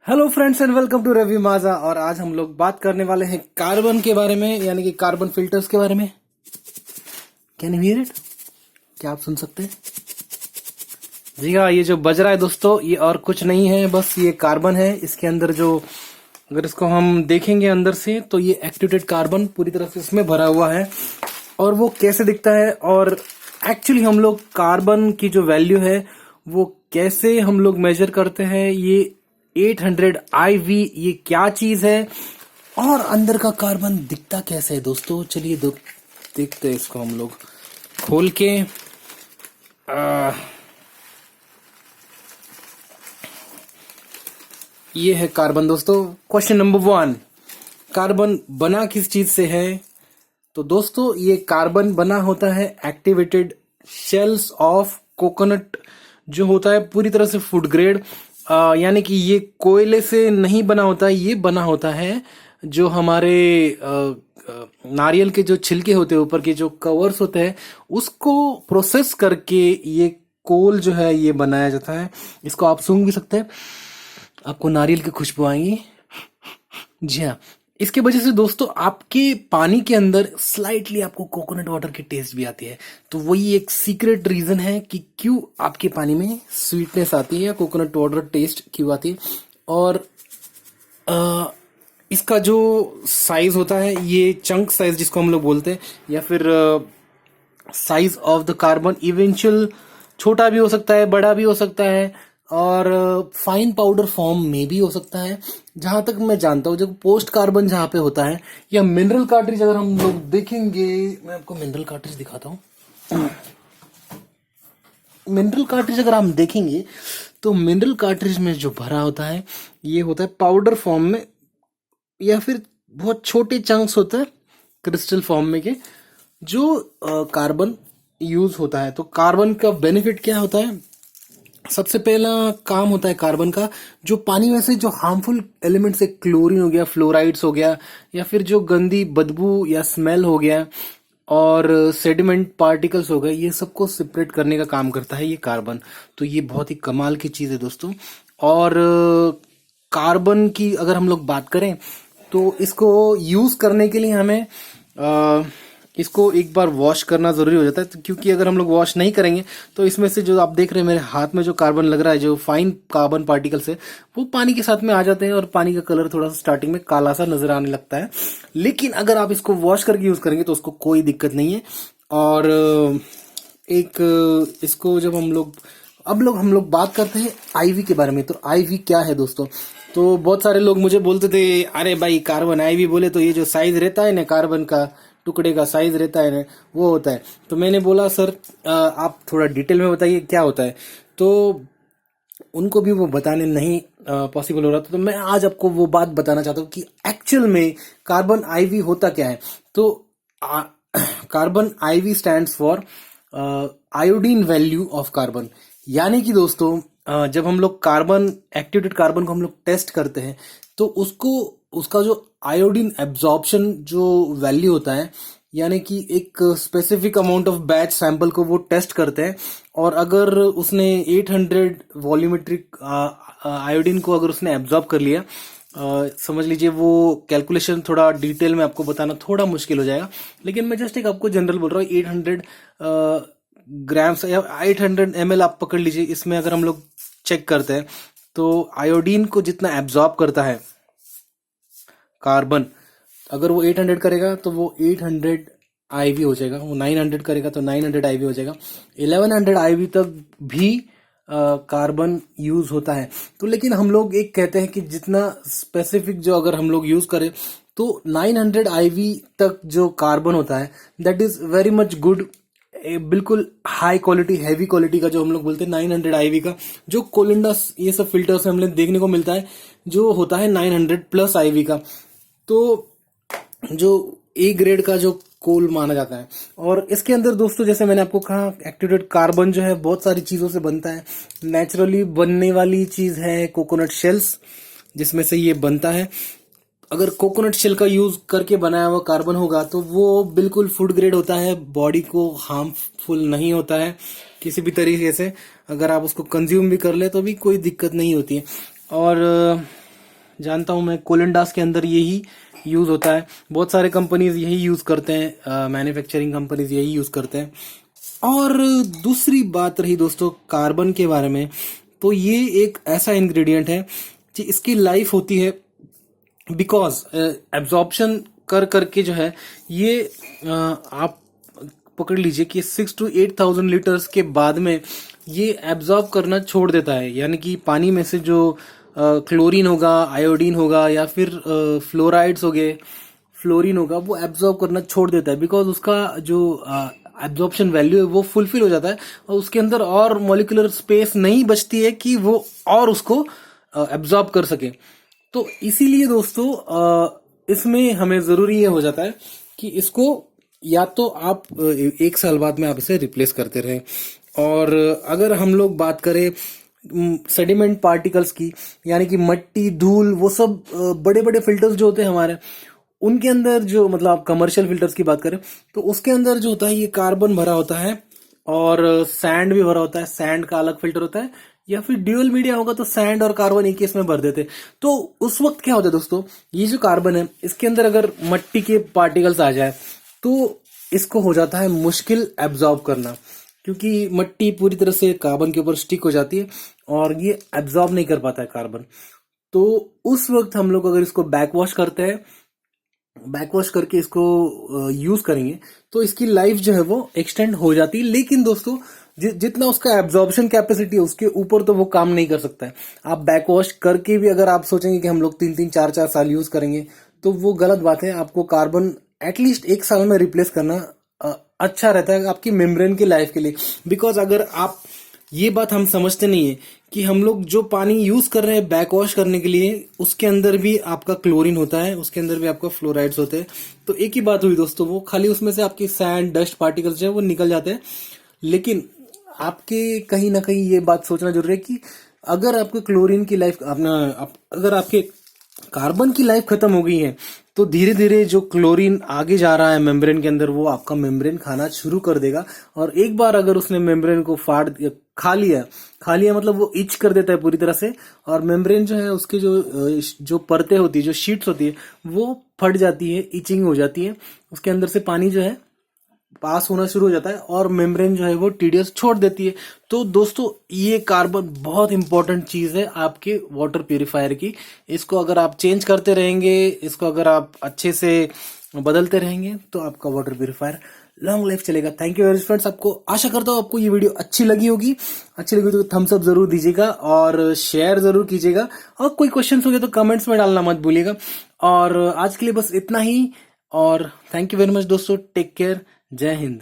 Hello friends and welcome to Ravi Maja. और आज हम लोग बात करने वाले हैं कार्बन के बारे में, यानी कि कार्बन फिल्टर्स के बारे में। Can you here it? क्या आप सुन सकते हैं? जी हाँ, ये जो बज रहा है दोस्तों, ये और कुछ नहीं है, बस ये कार्बन है। इसके अंदर जो, अगर इसको हम देखेंगे अंदर से, तो ये एक्टिवेटेड कार्बन पूरी तरह से इसमें भरा हुआ है। और वो कैसे दिखता है, और एक्चुअली हम लोग कार्बन की जो वैल्यू है वो कैसे हम लोग मेजर करते हैं, ये 800 IV ये क्या चीज है, और अंदर का कार्बन दिखता कैसे है दोस्तों। चलिए देखते हैं इसको हम लोग खोल के। ये है कार्बन दोस्तों। क्वेश्चन नंबर 1, कार्बन बना किस चीज से है? तो दोस्तों, ये कार्बन बना होता है एक्टिवेटेड शेल्स ऑफ कोकोनट, जो होता है पूरी तरह से फूड ग्रेड। यानी कि ये कोयले से नहीं बना होता है, ये बना होता है जो हमारे नारियल के जो छिलके होते हैं, ऊपर के जो कवर्स होते हैं, उसको प्रोसेस करके ये कोल जो है ये बनाया जाता है। इसको आप सूंघ भी सकते हैं, आपको नारियल की खुशबू आएगी। जी हाँ, इसके वजह से दोस्तों आपके पानी के अंदर स्लाइटली आपको कोकोनट वाटर की टेस्ट भी आती है। तो वही एक सीक्रेट रीजन है कि क्यों आपके पानी में स्वीटनेस आती है या कोकोनट वाटर टेस्ट क्यों आती है। और इसका जो साइज होता है, ये चंक साइज जिसको हम लोग बोलते हैं, या फिर size of the carbon eventual छोटा भी हो सकता है, बड़ा भी हो सकता है, और फाइन पाउडर फॉर्म में भी हो सकता है। जहां तक मैं जानता हूं, जो पोस्ट कार्बन जहां पे होता है, या मिनरल कार्ट्रिज अगर हम लोग देखेंगे, मैं आपको मिनरल कार्ट्रिज दिखाता हूं। मिनरल कार्ट्रिज अगर हम देखेंगे, तो मिनरल कार्ट्रिज में जो भरा होता है, ये होता है पाउडर फॉर्म में, या फिर बहुत छोटे चंक्स होते हैं क्रिस्टल फॉर्म में के, जो कार्बन यूज होता है। तो कार्बन का बेनिफिट क्या होता है? सबसे पहला काम होता है कार्बन का, जो पानी में से जो हार्मफुल एलिमेंट्स है, क्लोरीन हो गया, फ्लोराइड्स हो गया, या फिर जो गंदी बदबू या स्मेल हो गया, और सेडिमेंट पार्टिकल्स हो गए, ये सबको सेपरेट करने का काम करता है ये कार्बन। तो ये बहुत ही कमाल की चीज है दोस्तों। और कार्बन की अगर हम लोग बात करें, तो इसको यूज करने के लिए हमें इसको एक बार वॉश करना जरूरी हो जाता है। तो क्योंकि अगर हम लोग वॉश नहीं करेंगे, तो इसमें से जो आप देख रहे हैं मेरे हाथ में जो कार्बन लग रहा है, जो फाइन कार्बन पार्टिकल्स है, वो पानी के साथ में आ जाते हैं, और पानी का कलर थोड़ा सा स्टार्टिंग में काला सा नजर आने लगता है। लेकिन अगर आप इसको वॉश करके यूज करेंगे तो उसको कोई दिक्कत नहीं है। और इसको जब हम लोग बात करते हैं आईवी के बारे में। तो आईवी क्या है दोस्तों? तो बहुत सारे लोग मुझे बोलते थे, अरे भाई कार्बन आईवी बोले तो ये जो साइज रहता है ना, कार्बन का टुकड़े का साइज रहता है ना, वो होता है। तो मैंने बोला सर आप थोड़ा डिटेल में बताइए क्या होता है। तो उनको भी वो बताने नहीं पॉसिबल हो रहा था। तो मैं आज आपको वो बात बताना चाहता हूँ कि एक्चुअल में कार्बन आईवी होता क्या है। तो carbon IV stands for iodine value of carbon. यानी कि दोस्तों, जब हम लोग कार्बन, एक्टिवेटेड कार्बन को हम लोग टेस्ट करते हैं, तो उसका जो आयोडीन एब्जॉर्प्शन जो वैल्यू होता है, यानी कि एक specific amount of batch sample को वो टेस्ट करते हैं। और अगर उसने 800 वॉल्यूमेट्रिक आयोडीन को अगर उसने एब्जॉर्ब कर लिया, समझ लीजिए, वो कैलकुलेशन थोड़ा डिटेल में आपको बताना थोड़ा मुश्किल हो जाएगा, लेकिन मैं जस्ट एक आपको जनरल बोल रहा हूँ। 800 ग्राम्स या 800 ml आप पकड़ लीजिए। इसमें अगर हम लोग चेक करते हैं, तो आयोडीन को जितना एब्जॉर्ब करता है कार्बन, अगर वो 800 करेगा तो वो 800 IV हो जाएगा। वो 900 करेगा तो 900 IV हो जाएगा। 1100 IV तक भी कार्बन यूज होता है। तो लेकिन हम लोग एक कहते हैं कि जितना स्पेसिफिक जो अगर हम लोग यूज करें, तो 900 IV तक जो कार्बन होता है, that is very much good. बिल्कुल हाई क्वालिटी, हैवी क्वालिटी का जो हम लोग बोलते हैं 900 IV का, जो कोलिंडा ये सब फिल्टर्स में हम लोग देखने को मिलता है, जो होता है 900+ IV का। तो जो ए ग्रेड का जो कोल माना जाता है। और इसके अंदर दोस्तों, जैसे मैंने आपको कहा, एक्टिवेटेड कार्बन जो है बहुत सारी चीजों से बनता है। नेचुरली बनने वाली चीज है कोकोनट शेल्स, जिसमें से ये बनता है। अगर कोकोनट शेल का यूज करके बनाया हुआ कार्बन होगा, तो वो बिल्कुल फूड ग्रेड होता है, बॉडी को हार्मफुल नहीं होता है किसी भी तरीके से। अगर आप उसको कंज्यूम भी कर ले तो भी कोई दिक्कत नहीं होती है। और जानता हूं मैं, कोलिंडास के अंदर यही यूज होता है, बहुत सारे कंपनीज यही यूज करते हैं, मैन्युफैक्चरिंग कंपनीज यही यूज करते हैं। और दूसरी बात रही दोस्तों कार्बन के बारे में, तो ये एक ऐसा इंग्रेडिएंट है कि इसकी लाइफ होती है बिकॉज एब्जॉर्प्शन कर करके जो है ये आप पकड़ लीजिए कि 6 to 8,000 लीटर्स के बाद में ये एब्जॉर्ब करना छोड़ देता है, यानी कि पानी में से जो क्लोरीन होगा, आयोडीन होगा या फिर फ्लोराइड्स हो गए, फ्लोरीन होगा, वो एब्जॉर्ब करना छोड़ देता है बिकॉज उसका जो एब्जॉर्प्शन वैल्यू है वो फुलफिल हो जाता है और उसके अंदर और मॉलिक्यूलर स्पेस नहीं बचती है कि वो और उसको एब्जॉर्ब कर सके। तो इसीलिए दोस्तों इसमें हमें जरूरी ये हो जाता है कि इसको या तो आप 1 साल बाद में आप इसे रिप्लेस करते रहें। और अगर हम लोग बात करें सेडिमेंट पार्टिकल्स की, यानी कि मट्टी, धूल, वो सब बड़े बड़े फिल्टर्स जो होते हैं हमारे, उनके अंदर जो मतलब आप कमर्शियल फिल्टर्स की बात करें तो उसके अंदर जो होता है ये कार्बन भरा होता है और सैंड भी भरा होता है। सैंड का अलग फिल्टर होता है, या फिर ड्यूअल मीडिया होगा तो सैंड और कार्बन एक केस में भर देते। तो उस वक्त क्या होता है दोस्तों, ये जो कार्बन है इसके अंदर अगर मट्टी के पार्टिकल्स आ जाए तो इसको हो जाता है मुश्किल एब्जॉर्ब करना, क्योंकि मट्टी पूरी तरह से कार्बन के ऊपर स्टिक हो जाती है और ये एब्जॉर्ब नहीं कर पाता है कार्बन। तो उस वक्त हम लोग अगर इसको बैक वॉश करते हैं, बैक वॉश करके इसको यूज करेंगे तो इसकी लाइफ जो है वो एक्सटेंड हो जाती है। लेकिन दोस्तों जितना उसका एब्जॉर्प्शन कैपेसिटी है उसके ऊपर तो वो काम नहीं कर सकता है। आप बैक वॉश करके भी अगर आप सोचेंगे कि हम लोग 3-3, 4-4 साल यूज करेंगे तो वो गलत बात है। आपको कार्बन एटलीस्ट 1 साल में रिप्लेस करना अच्छा रहता है आपकी मेम्ब्रेन की लाइफ के लिए। बिकॉज अगर आप, ये बात हम समझते नहीं है कि हम लोग जो पानी यूज कर रहे हैं बैक वॉश करने के लिए उसके अंदर भी आपका क्लोरीन होता है, उसके अंदर भी आपका फ्लोराइड्स होते हैं। तो एक ही बात हुई दोस्तों, वो खाली उसमें से आपकी सैंड, डस्ट पार्टिकल्स जो है वो निकल जाते हैं। लेकिन आपके कहीं ना कहीं ये बात सोचना जरूरी है कि अगर आपके क्लोरीन की लाइफ अगर आपके कार्बन की लाइफ खत्म हो गई है तो धीरे धीरे जो क्लोरीन आगे जा रहा है मेम्ब्रेन के अंदर वो आपका मेम्ब्रेन खाना शुरू कर देगा। और एक बार अगर उसने मेम्ब्रेन को खा लिया मतलब वो इच कर देता है पूरी तरह से, और मेम्ब्रेन जो है उसके जो परतें होती है, जो शीट्स होती है, वो फट जाती है, इचिंग हो जाती है, उसके अंदर से पानी जो है पास होना शुरू हो जाता है और मेम्ब्रेन जो है वो टीडीएस छोड़ देती है। तो दोस्तों ये कार्बन बहुत इंपॉर्टेंट चीज है आपके वाटर प्यूरिफायर की। इसको अगर आप चेंज करते रहेंगे, इसको अगर आप अच्छे से बदलते रहेंगे तो आपका वाटर प्यूरिफायर लॉन्ग लाइफ चलेगा। Thank you very much friends. आपको आशा करता हूँ आपको ये वीडियो अच्छी लगी होगी। अच्छी लगी तो थम्स अप जरूर दीजिएगा और शेयर जरूर कीजिएगा, और कोई क्वेश्चन हो गए तो कमेंट्स में डालना मत भूलिएगा। और आज के लिए बस इतना ही, और थैंक यू वेरी मच दोस्तों। टेक केयर, जय हिंद।